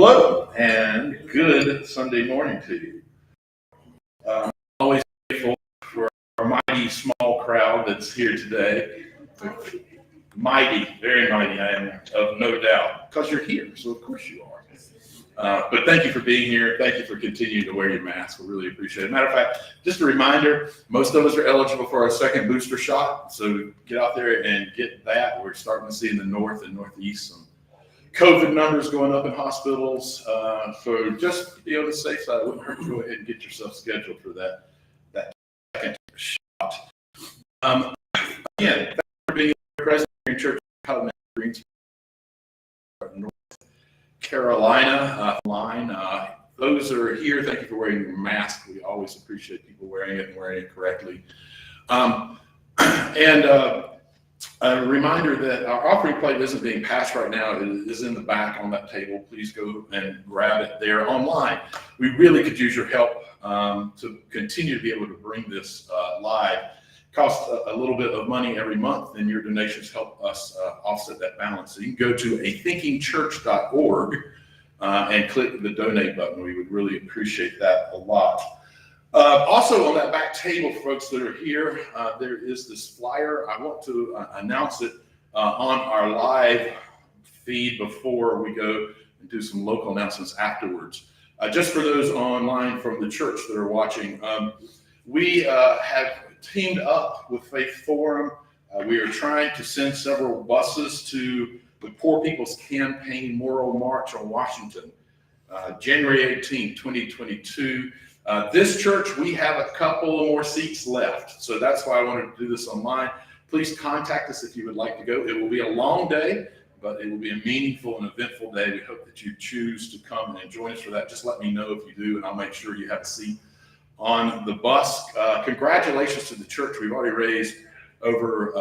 Hello, and good Sunday morning to you. Always grateful for our mighty small crowd that's here today. Mighty, very mighty, I am, of no doubt, because you're here, so of course you are. But thank you for being here. Thank you for continuing to wear your mask. We really appreciate it. Matter of fact, just a reminder, most of us are eligible for our second booster shot, so get out there and get that. We're starting to see in the north and northeast some COVID numbers going up in hospitals. So just to be on the safe side, it wouldn't hurt to go ahead and get yourself scheduled for that second shot. Again, thank you for being here, Presbyterian Church of Greensboro, North Carolina line. Those that are here, thank you for wearing your mask. We always appreciate people wearing it and wearing it correctly. A reminder that our offering plate isn't being passed right now. It is in the back on that table. Please go and grab it there online. We really could use your help to continue to be able to bring this live. It costs a little bit of money every month, and your donations help us offset that balance. So you can go to athinkingchurch.org and click the donate button. We would really appreciate that a lot. Also on that back table, folks that are here, there is this flyer. I want to announce it on our live feed before we go and do some local announcements afterwards. Just for those online from the church that are watching, we have teamed up with Faith Forum. We are trying to send several buses to the Poor People's Campaign Moral March on Washington, January 18, 2022. This church, we have a couple more seats left. So that's why I wanted to do this online. Please contact us if you would like to go. It will be a long day, but it will be a meaningful and eventful day. We hope that you choose to come and join us for that. Just let me know if you do, and I'll make sure you have a seat on the bus. Congratulations to the church. We've already raised over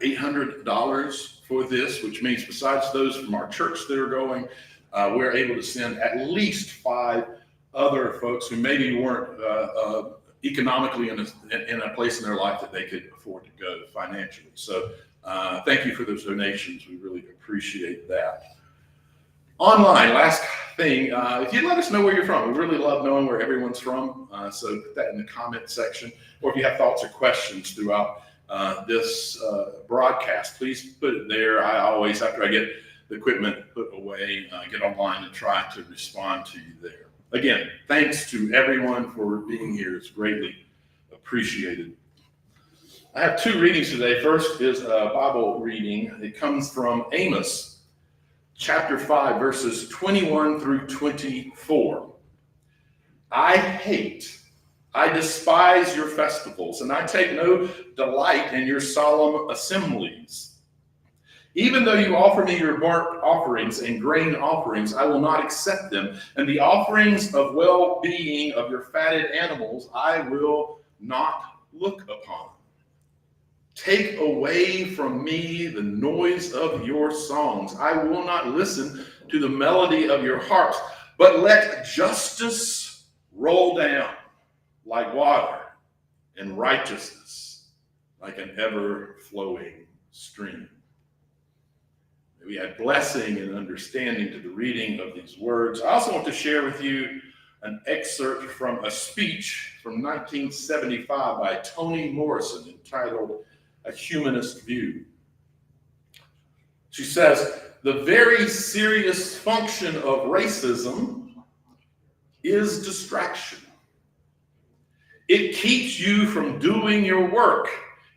$800 for this, which means besides those from our church that are going, we're able to send at least 5 other folks who maybe weren't economically in a place in their life that they could afford to go financially. So thank you for those donations. We really appreciate that. Online, last thing, if you'd let us know where you're from, we really love knowing where everyone's from. So put that in the comment section, or if you have thoughts or questions throughout this broadcast, please put it there. I always, after I get the equipment put away, get online and try to respond to you there. Again, thanks to everyone for being here. It's greatly appreciated. I have 2 readings today. First is a Bible reading. It comes from Amos, chapter 5, verses 21 through 24. I despise your festivals, and I take no delight in your solemn assemblies. Even though you offer me your burnt offerings and grain offerings, I will not accept them. And the offerings of well-being of your fatted animals, I will not look upon. Take away from me the noise of your songs. I will not listen to the melody of your harps, but let justice roll down like water and righteousness like an ever-flowing stream. We had blessing and understanding to the reading of these words. I also want to share with you an excerpt from a speech from 1975 by Toni Morrison entitled A Humanist View. She says, "The very serious function of racism is distraction. It keeps you from doing your work.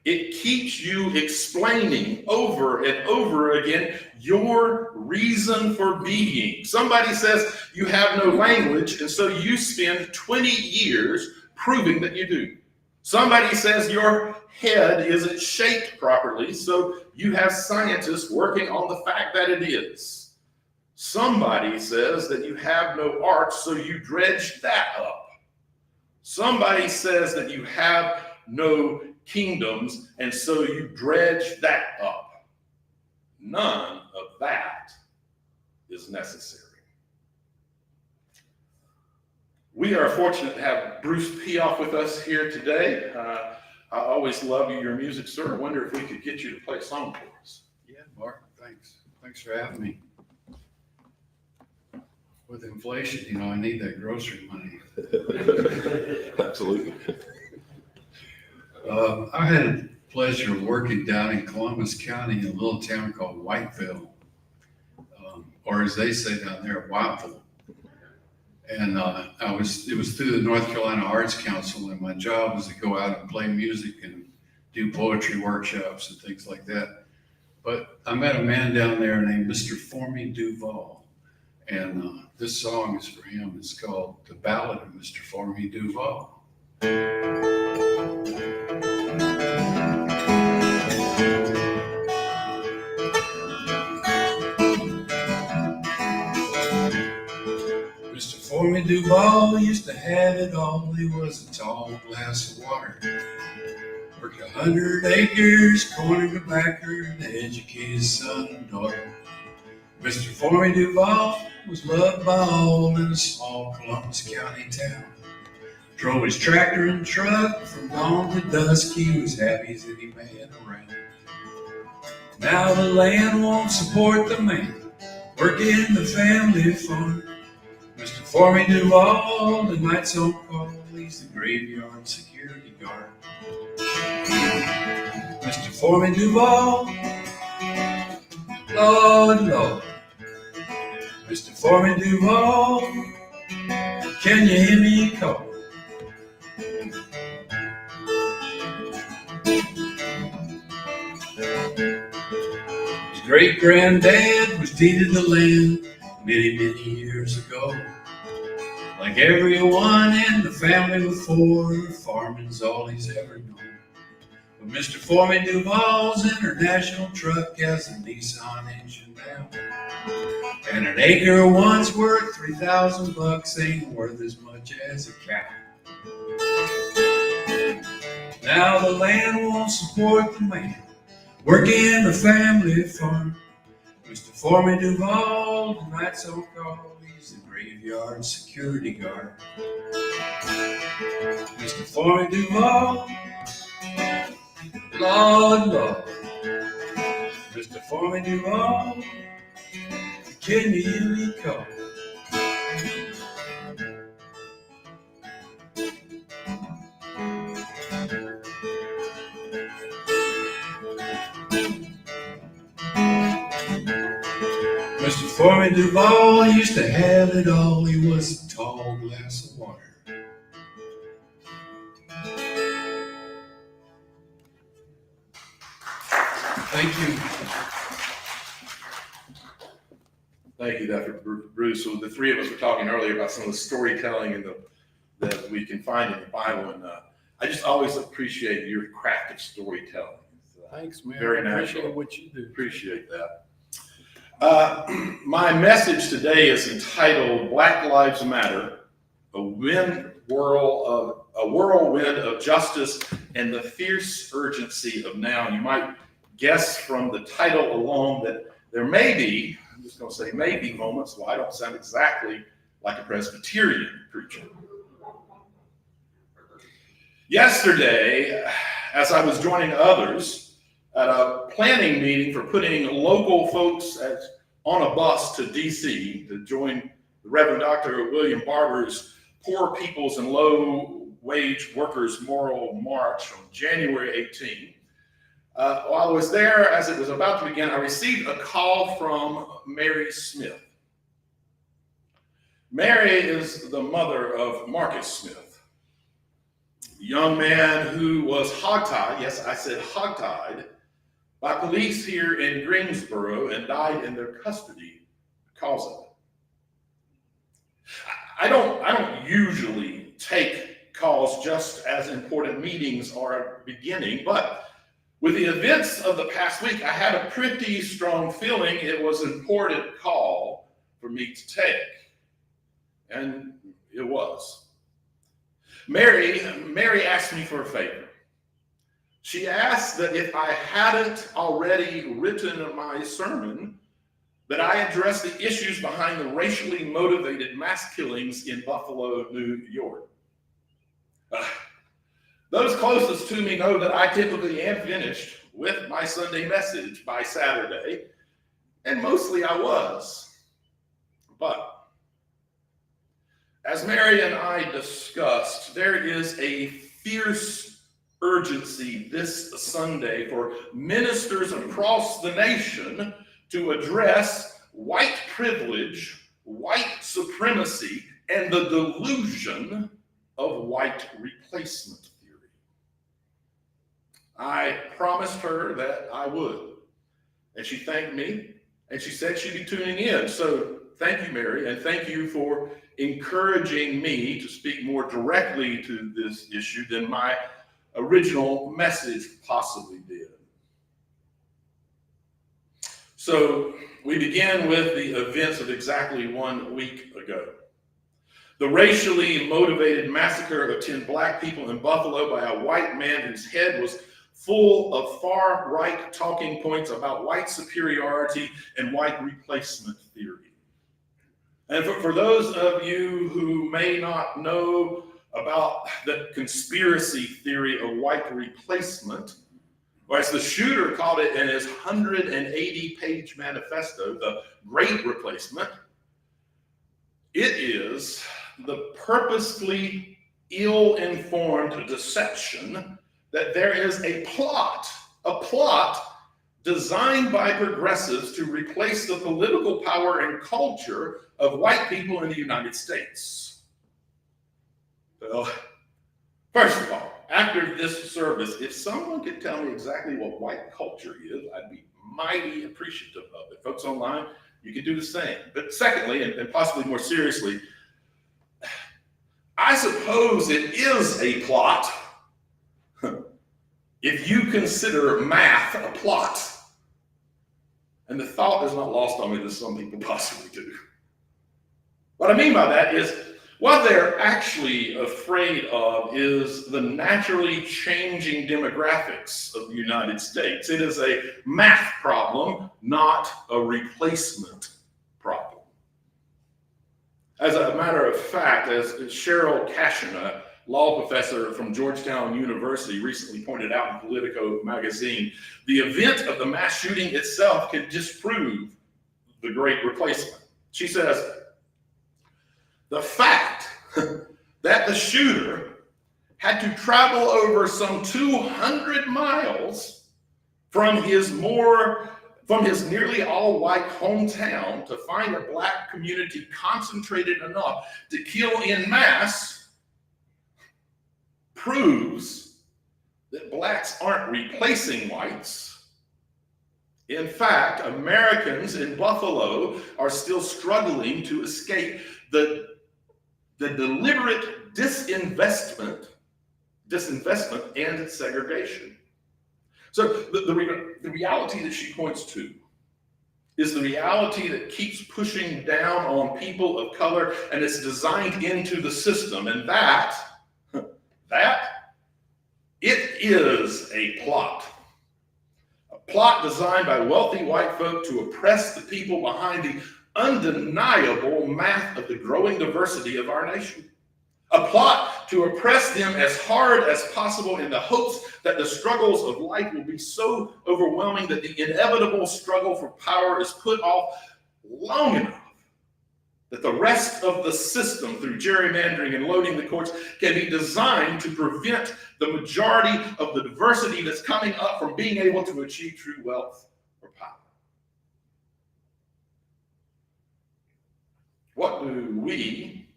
It keeps you explaining over and over again your reason for being. Somebody says you have no language, and so you spend 20 years proving that you do. Somebody says your head isn't shaped properly, so you have scientists working on the fact that it is. Somebody says that you have no art, so you dredge that up. Somebody says that you have no kingdoms, and so you dredge that up. None of that is necessary." We are fortunate to have Bruce Peoff with us here today. I always love your music, sir. I wonder if we could get you to play a song for us. Yeah, Mark, thanks. Thanks for having me. With inflation, I need that grocery money. Absolutely. I had the pleasure of working down in Columbus County in a little town called Whiteville, or as they say down there, Whiteville. And it was through the North Carolina Arts Council, and my job was to go out and play music and do poetry workshops and things like that. But I met a man down there named Mr. Formy Duval, and this song is for him. It's called The Ballad of Mr. Formy Duval. Mr. Formy Duval used to have it all. He was a tall glass of water. Worked 100 acres, corn to backer, to educate his son and daughter. Mr. Formy Duval was loved by all in a small Columbus County town. Drove his tractor and truck from dawn to dusk. He was happy as any man around. Now the land won't support the man working the family farm. Mr. Formy Duval, the night's on call, he's the graveyard security guard. Mr. Formy Duval, Lord, Lord. Mr. Formy Duval, can you hear me call? His great-granddad was deeded the land many, many years ago. Like everyone in the family before, farming's all he's ever known. But Mr. Formy Duval's international truck has a Nissan engine now. And an acre once worth $3,000 ain't worth as much as a cow. Now the land won't support the man working the family farm. Mr. Formy Duval, the night's on call, he's the graveyard security guard. Mr. Formy Duval, Lord, Lord. Mr. Formy Duval, can you hear me call? Mr. Formy Duval used to have it all. He was a tall glass of water. Thank you. Thank you, Dr. Bruce. So the three of us were talking earlier about some of the storytelling that we can find in the Bible, and I just always appreciate your craft of storytelling. Thanks, man. Very I appreciate natural. what you do. Appreciate that. My message today is entitled "Black Lives Matter: A Whirlwind of Justice and the Fierce Urgency of Now." You might guess from the title alone that there may be, I'm just going to say maybe, moments where I don't sound exactly like a Presbyterian preacher. Yesterday, as I was joining others at a planning meeting for putting local folks on a bus to D.C. to join the Reverend Dr. William Barber's Poor People's and Low Wage Workers Moral March on January 18th. While I was there, as it was about to begin, I received a call from Mary Smith. Mary is the mother of Marcus Smith, a young man who was hogtied, yes, I said hogtied, by police here in Greensboro and died in their custody because of it. I don't usually take calls just as important meetings are beginning, but with the events of the past week, I had a pretty strong feeling it was an important call for me to take. And it was. Mary asked me for a favor. She asked that if I hadn't already written my sermon, that I address the issues behind the racially motivated mass killings in Buffalo, New York. Those closest to me know that I typically am finished with my Sunday message by Saturday, and mostly I was. But As Mary and I discussed, there is a fierce urgency this Sunday for ministers across the nation to address white privilege, white supremacy, and the delusion of white replacement theory. I promised her that I would, and she thanked me, and she said she'd be tuning in. So thank you, Mary, and thank you for encouraging me to speak more directly to this issue than my original message possibly did. So we begin with the events of exactly 1 week ago. The racially motivated massacre of 10 black people in Buffalo by a white man whose head was full of far-right talking points about white superiority and white replacement theory. And for those of you who may not know about the conspiracy theory of white replacement, or as the shooter called it in his 180-page manifesto, the Great Replacement, it is the purposefully ill-informed deception that there is a plot designed by progressives to replace the political power and culture of white people in the United States. Well, first of all, after this service, if someone could tell me exactly what white culture is, I'd be mighty appreciative of it. Folks online, you can do the same. But secondly, and possibly more seriously, I suppose it is a plot if you consider math a plot. And the thought is not lost on me that some people possibly do. What I mean by that is, what they're actually afraid of is the naturally changing demographics of the United States. It is a math problem, not a replacement problem. As a matter of fact, as Cheryl Cashin, a law professor from Georgetown University, recently pointed out in Politico magazine, the event of the mass shooting itself can disprove the Great Replacement. She says, the fact that the shooter had to travel over some 200 miles from his nearly all-white hometown to find a black community concentrated enough to kill en masse proves that blacks aren't replacing whites. In fact, Americans in Buffalo are still struggling to escape the deliberate disinvestment and segregation. So the reality that she points to is the reality that keeps pushing down on people of color, and it's designed into the system, and that it is a plot designed by wealthy white folk to oppress the people behind the undeniable math of the growing diversity of our nation. A plot to oppress them as hard as possible in the hopes that the struggles of life will be so overwhelming that the inevitable struggle for power is put off long enough that the rest of the system, through gerrymandering and loading the courts, can be designed to prevent the majority of the diversity that's coming up from being able to achieve true wealth or power. What do we,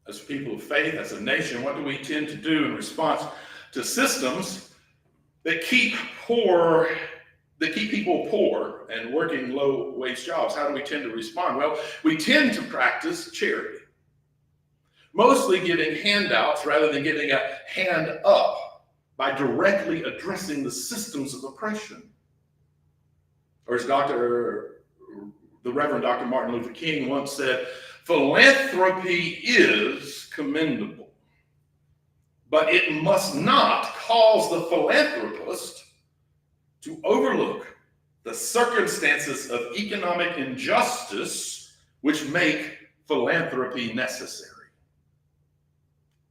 as people of faith, as a nation, what do we tend to do in response to systems that keep people poor and working low-wage jobs? How do we tend to respond? Well, we tend to practice charity, mostly giving handouts rather than giving a hand up by directly addressing the systems of oppression. Or as the Reverend Dr. Martin Luther King once said, philanthropy is commendable, but it must not cause the philanthropist to overlook the circumstances of economic injustice which make philanthropy necessary.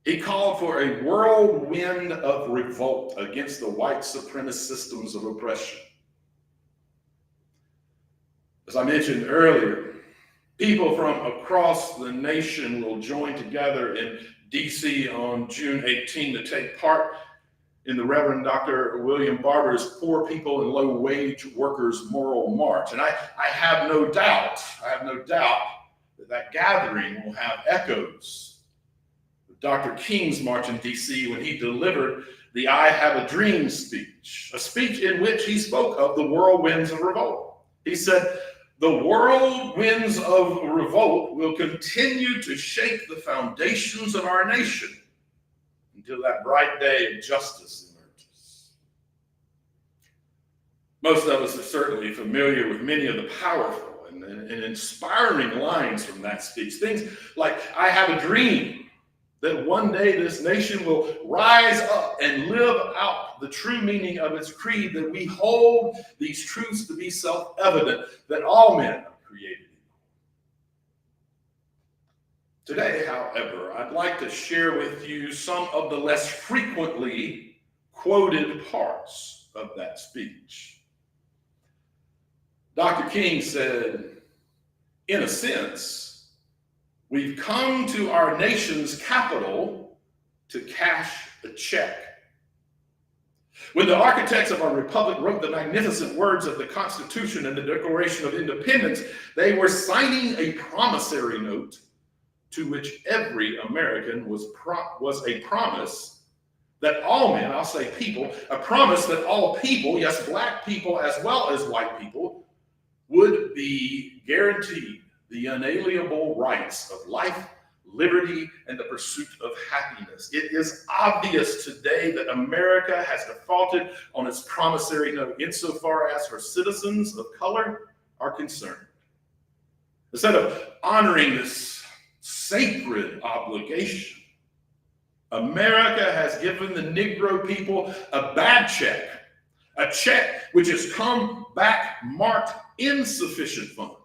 He called for a whirlwind of revolt against the white supremacist systems of oppression. As I mentioned earlier, People from across the nation will join together in D.C. on June 18 to take part in the Reverend Dr. William Barber's Poor People and Low Wage Workers Moral March. And I have no doubt that gathering will have echoes of Dr. King's march in D.C. when he delivered the I Have a Dream speech, a speech in which he spoke of the whirlwinds of revolt. He said, "The whirlwinds of revolt will continue to shake the foundations of our nation until that bright day of justice emerges." Most of us are certainly familiar with many of the powerful and inspiring lines from that speech. Things like, "I have a dream that one day this nation will rise up and live out the true meaning of its creed, that we hold these truths to be self-evident, that all men are created equal." Today, however, I'd like to share with you some of the less frequently quoted parts of that speech. Dr. King said, "In a sense, we've come to our nation's capital to cash a check. When the architects of our republic wrote the magnificent words of the Constitution and the Declaration of Independence, they were signing a promissory note to which every American was a promise that all men, I'll say people, a promise that all people, yes, black people as well as white people, would be guaranteed the unalienable rights of life, liberty, and the pursuit of happiness. It is obvious today that America has defaulted on its promissory note insofar as her citizens of color are concerned. Instead of honoring this sacred obligation, America has given the Negro people a bad check, a check which has come back marked insufficient funds.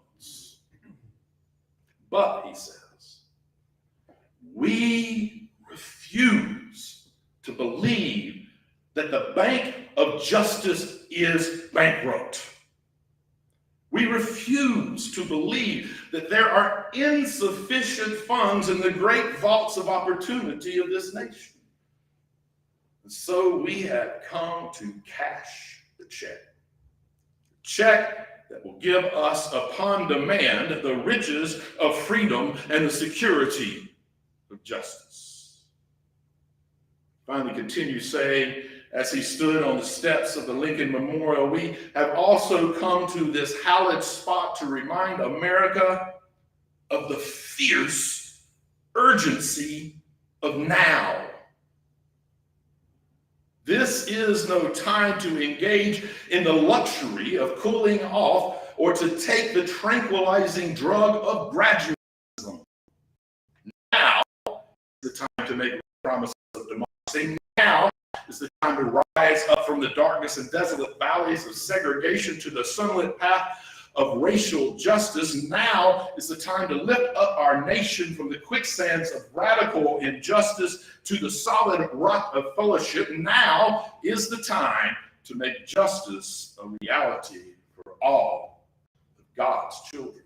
But, he says, we refuse to believe that the Bank of Justice is bankrupt. We refuse to believe that there are insufficient funds in the great vaults of opportunity of this nation. And so we have come to cash the check. Check that will give us upon demand the riches of freedom and the security of justice. Finally, continues saying, as he stood on the steps of the Lincoln Memorial, we have also come to this hallowed spot to remind America of the fierce urgency of now. This is no time to engage in the luxury of cooling off or to take the tranquilizing drug of gradualism. Now is the time to make promises of democracy. Now is the time to rise up from the darkness and desolate valleys of segregation to the sunlit path of racial justice. Now is the time to lift up our nation from the quicksands of radical injustice to the solid rock of fellowship. Now is the time to make justice a reality for all of God's children.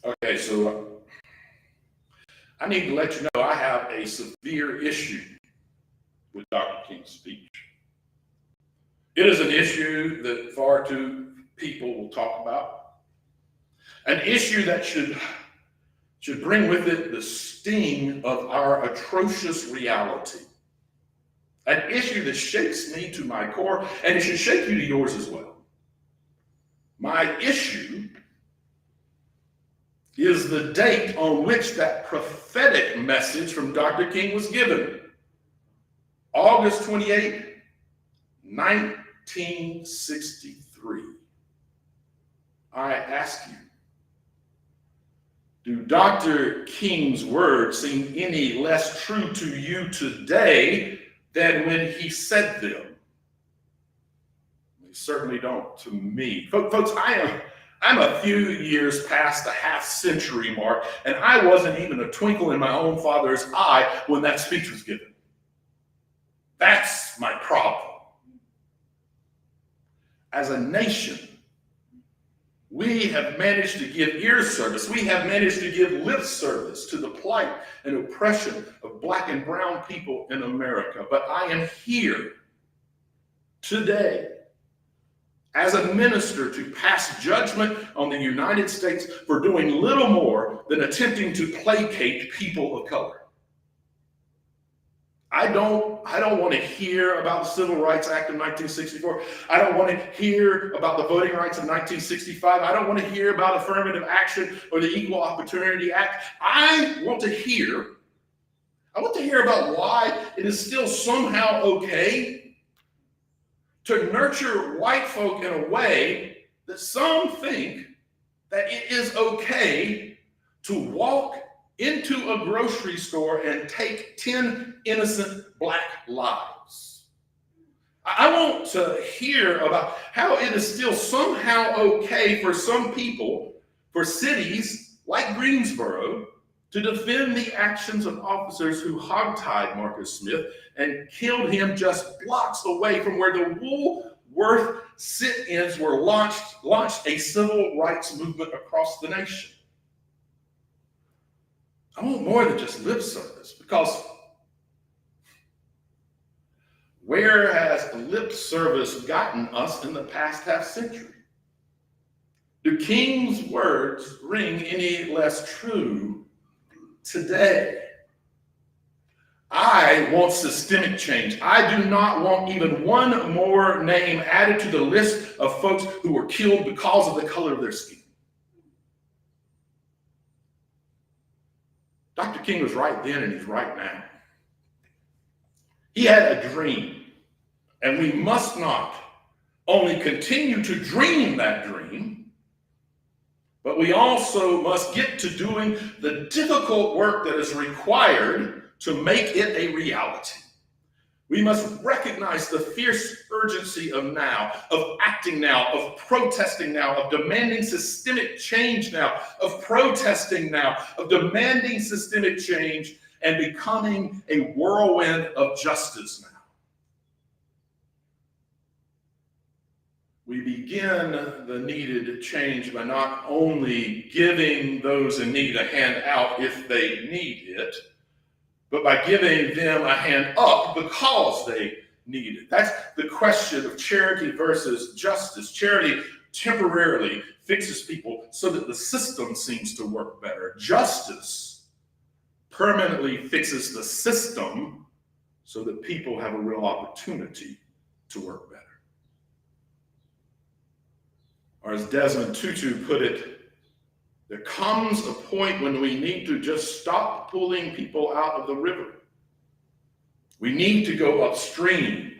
Okay, so I need to let you know I have a severe issue with Dr. King's speech. It is an issue that far too people will talk about. An issue that should bring with it the sting of our atrocious reality. An issue that shakes me to my core, and it should shake you to yours as well. My issue is the date on which that prophetic message from Dr. King was given. August 28, 1963. I ask you, do Dr. King's words seem any less true to you today than when he said them? They certainly don't to me. Folks, I'm a few years past the half-century mark, and I wasn't even a twinkle in my own father's eye when that speech was given. That's my problem. As a nation, We have managed to give ear service. We have managed to give lip service to the plight and oppression of black and brown people in America. But I am here today as a minister to pass judgment on the United States for doing little more than attempting to placate people of color. I don't want to hear about the Civil Rights Act of 1964. I don't want to hear about the Voting Rights of 1965. I don't want to hear about affirmative action or the Equal Opportunity Act. I want to hear about why it is still somehow okay to nurture white folk in a way that some think that it is okay to walk into a grocery store and take 10 innocent black lives. I want to hear about how it is still somehow okay for some people, for cities like Greensboro, to defend the actions of officers who hogtied Marcus Smith and killed him just blocks away from where the Woolworth sit-ins were launched a civil rights movement across the nation. I want more than just lip service, because where has lip service gotten us in the past half century? Do King's words ring any less true today? I want systemic change. I do not want even one more name added to the list of folks who were killed because of the color of their skin. Dr. King was right then and he's right now. He had a dream, and we must not only continue to dream that dream, but we also must get to doing the difficult work that is required to make it a reality. We must recognize the fierce urgency of now, of acting now, of protesting now, of demanding systemic change now, of protesting now, of demanding systemic change, and becoming a whirlwind of justice now. We begin the needed change by not only giving those in need a hand out if they need it, but by giving them a hand up because they need it. That's the question of charity versus justice. Charity temporarily fixes people so that the system seems to work better. Justice permanently fixes the system so that people have a real opportunity to work better. Or as Desmond Tutu put it, there comes a point when we need to just stop pulling people out of the river. We need to go upstream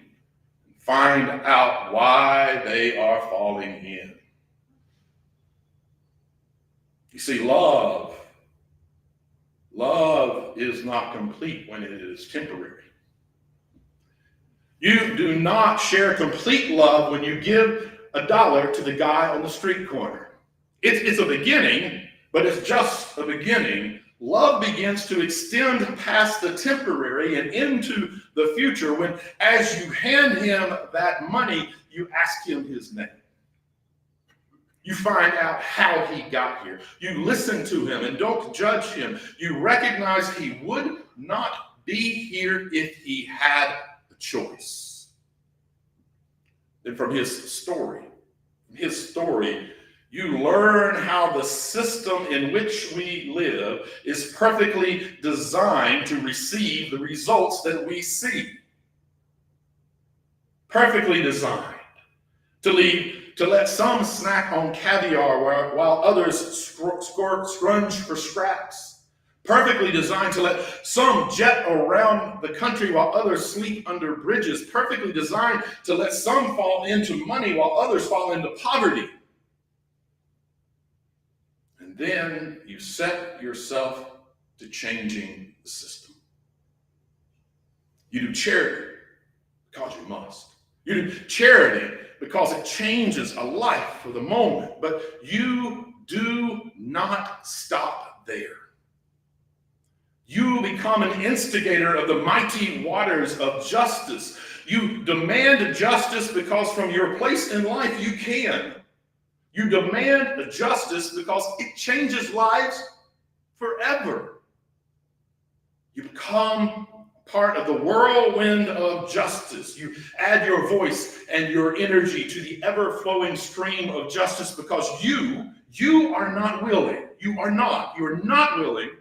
and find out why they are falling in. You see, love is not complete when it is temporary. You do not share complete love when you give $1 to the guy on the street corner. It's a beginning, but it's just a beginning. Love begins to extend past the temporary and into the future when, as you hand him that money, you ask him his name. You find out how he got here. You listen to him and don't judge him. You recognize he would not be here if he had a choice. Then from his story, you learn how the system in which we live is perfectly designed to receive the results that we see. Perfectly designed to let some snack on caviar while others scrunch for scraps. Perfectly designed to let some jet around the country while others sleep under bridges. Perfectly designed to let some fall into money while others fall into poverty. And then you set yourself to changing the system. You do charity because you must. You do charity because it changes a life for the moment, but you do not stop there. You become an instigator of the mighty waters of justice. You demand justice because from your place in life you can. You demand a justice because it changes lives forever. You become part of the whirlwind of justice. You add your voice and your energy to the ever-flowing stream of justice because you are not willing. You're not willing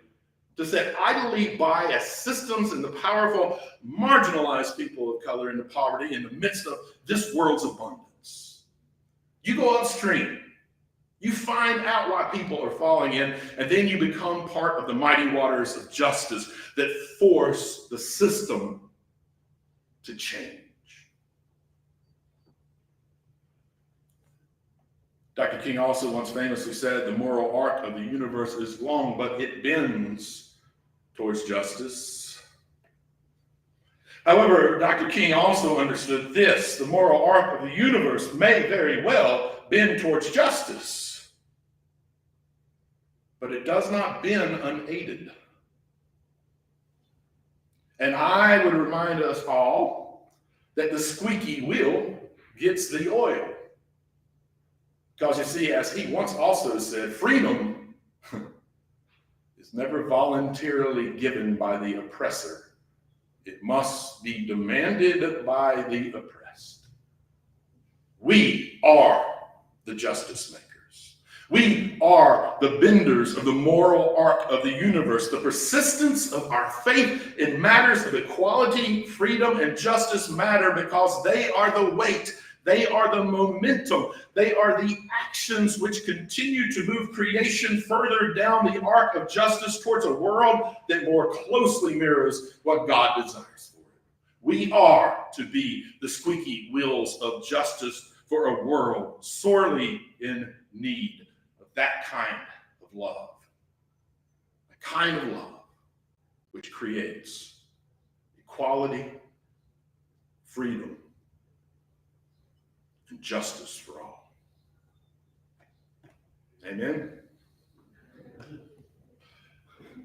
to sit idly by as systems and the powerful marginalize people of color into poverty in the midst of this world's abundance. You go upstream. You find out why people are falling in, and then you become part of the mighty waters of justice that force the system to change. Dr. King also once famously said, the moral arc of the universe is long, but it bends towards justice. However, Dr. King also understood this: the moral arc of the universe may very well bend towards justice, but it does not bend unaided. And I would remind us all that the squeaky wheel gets the oil. Because you see, as he once also said, freedom is never voluntarily given by the oppressor. It must be demanded by the oppressed. We are the justice makers. We are the benders of the moral arc of the universe. The persistence of our faith in matters of equality, freedom, and justice matter because they are the weight, they are the momentum, they are the actions which continue to move creation further down the arc of justice towards a world that more closely mirrors what God desires for it. We are to be the squeaky wheels of justice for a world sorely in need of that kind of love. The kind of love which creates equality, freedom, and justice for all. Amen?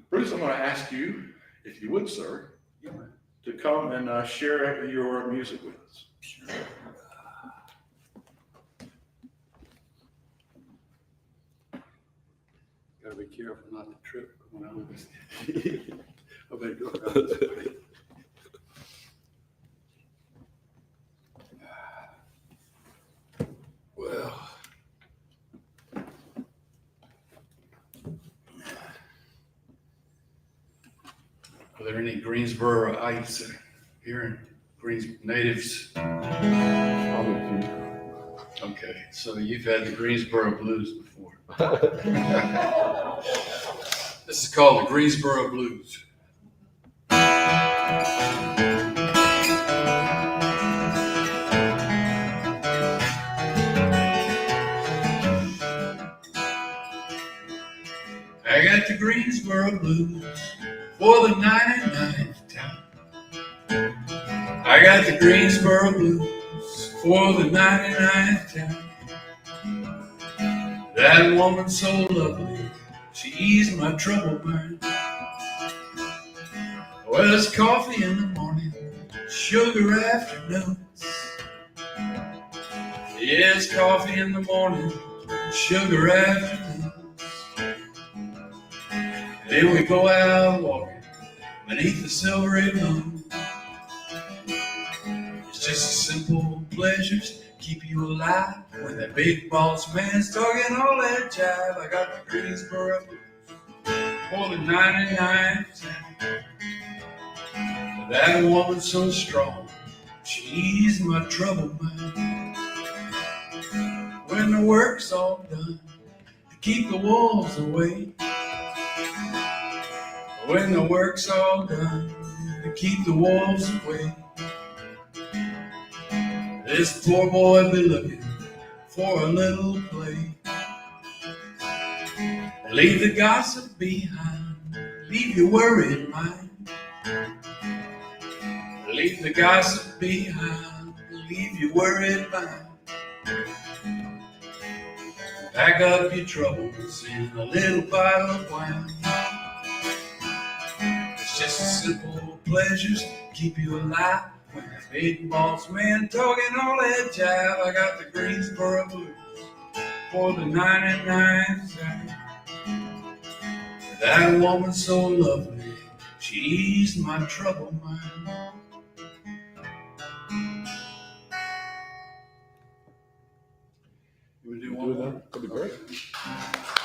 Bruce, I'm going to ask you, if you would, sir, to come and share your music with us. Sure. Gotta be careful not to trip when I'm this. I better go around this way. Well, are there any Greensboroites here in natives? Okay, so you've had the Greensboro blues before. This is called the Greensboro Blues. I got the Greensboro Blues for the 99th time. I got the Greensboro Blues for the 99th time. That woman so lovely, she eased my troubled mind. Well, it's coffee in the morning, sugar afternoons. Yes, coffee in the morning, sugar afternoons. Then we go out walking beneath the silvery moon. It's just simple pleasures keep you alive when that big boss man's talking all that jive. I got the Greensboro Blues for the 99th time. That woman so strong, she eased my troubled mind. When the work's all done to keep the wolves away. When the work's all done to keep the wolves away. This poor boy be looking for a little play. Leave the gossip behind, leave your worried mind. Leave the gossip behind, leave your worried mind. Pack up your troubles in a little bottle of wine. It's just simple pleasures keep you alive. When the big boss man talking all that jive, I got the Greensboro Blues for the 99th time. That woman so lovely, she eased my troubled mind. You want to do one more? That'd be great.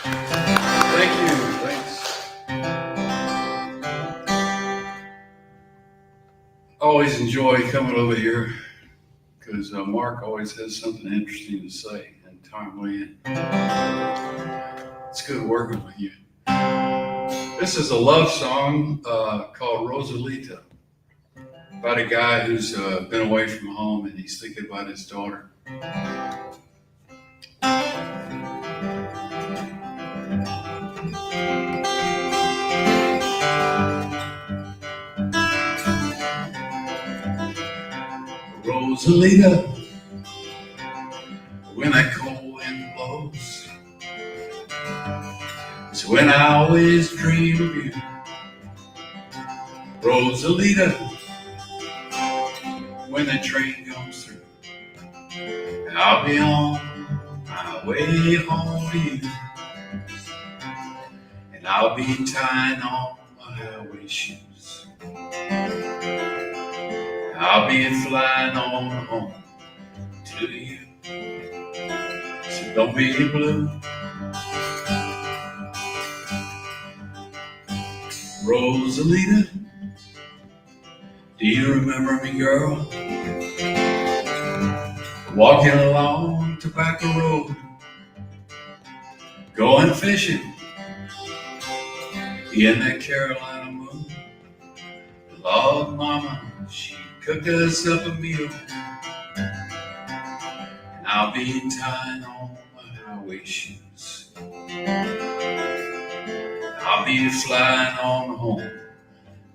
Thank you. Thanks. Always enjoy coming over here because Mark always has something interesting to say and timely. It's good working with you. This is a love song called Rosalita, about a guy who's been away from home and he's thinking about his daughter. Rosalita, when that cold wind blows, it's when I always dream of you. Rosalita, when the train comes through, I'll be on my way home to you, and I'll be tying on my highway shoes. I'll be flying on home to you, so don't be blue. Rosalita, do you remember me, girl? Walking along Tobacco Road, going fishing in that Carolina moon. Lord, mama, she cooked us up a meal, and I'll be tying on my highway shoes. I'll be flying on home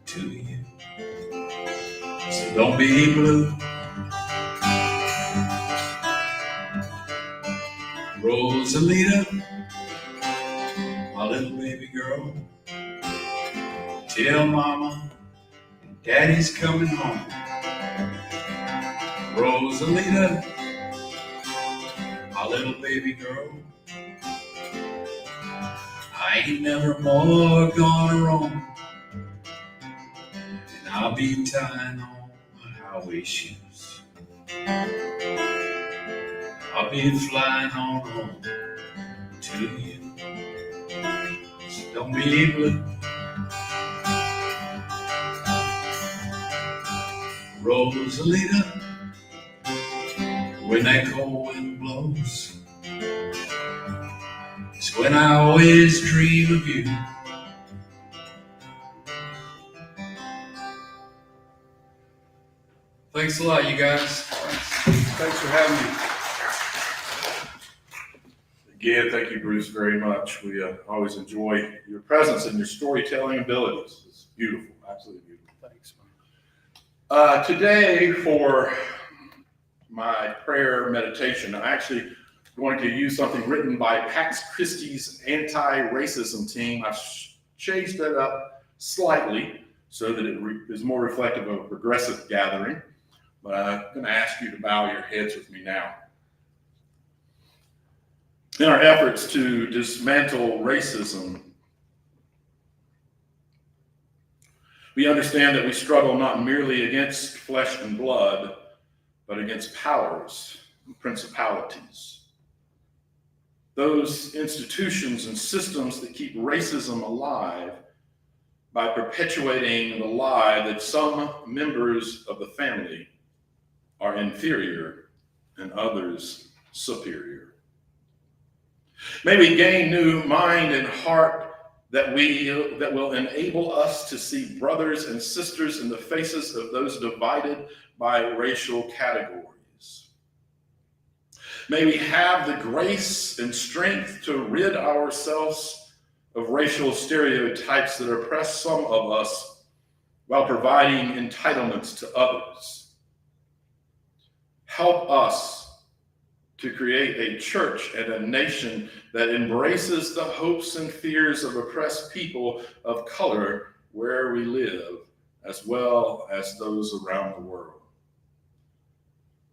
to you, so don't be blue. Rosalita, my little baby girl, tell mama and daddy's coming home. Rosalita, my little baby girl, I ain't never more gonna roam, and I'll be tying on my highway shoes. I'll be flying on home to you, so don't be blue. Rosalita, when that cold wind blows, it's when I always dream of you. Thanks a lot, you guys. Thanks for having me. Again, thank you, Bruce, very much. We always enjoy your presence and your storytelling abilities. It's beautiful, absolutely beautiful. Thanks, man. Today, for my prayer meditation, I'm actually going to use something written by Pax Christi's anti-racism team. I've changed that up slightly so that it is more reflective of a progressive gathering. But I'm going to ask you to bow your heads with me now. In our efforts to dismantle racism, we understand that we struggle not merely against flesh and blood, but against powers and principalities. Those institutions and systems that keep racism alive by perpetuating the lie that some members of the family are inferior and others superior. May we gain new mind and heart that will enable us to see brothers and sisters in the faces of those divided by racial categories. May we have the grace and strength to rid ourselves of racial stereotypes that oppress some of us while providing entitlements to others. Help us to create a church and a nation that embraces the hopes and fears of oppressed people of color where we live, as well as those around the world.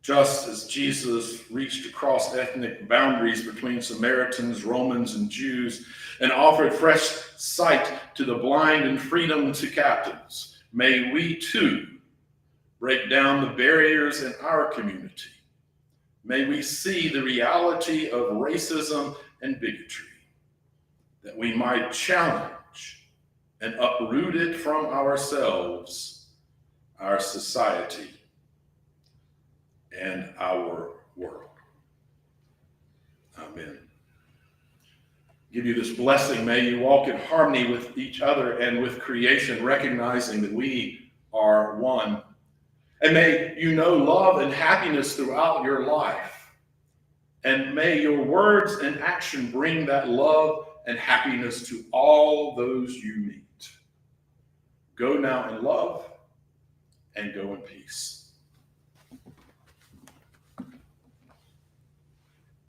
just as Jesus reached across ethnic boundaries between Samaritans, Romans, and Jews, and offered fresh sight to the blind and freedom to captives, may we too break down the barriers in our community. May we see the reality of racism and bigotry, that we might challenge and uproot it from ourselves, our society, and our world. Amen. Give you this blessing. May you walk in harmony with each other and with creation, recognizing that we are one. And may you know love and happiness throughout your life. And may your words and action bring that love and happiness to all those you meet. Go now in love and go in peace.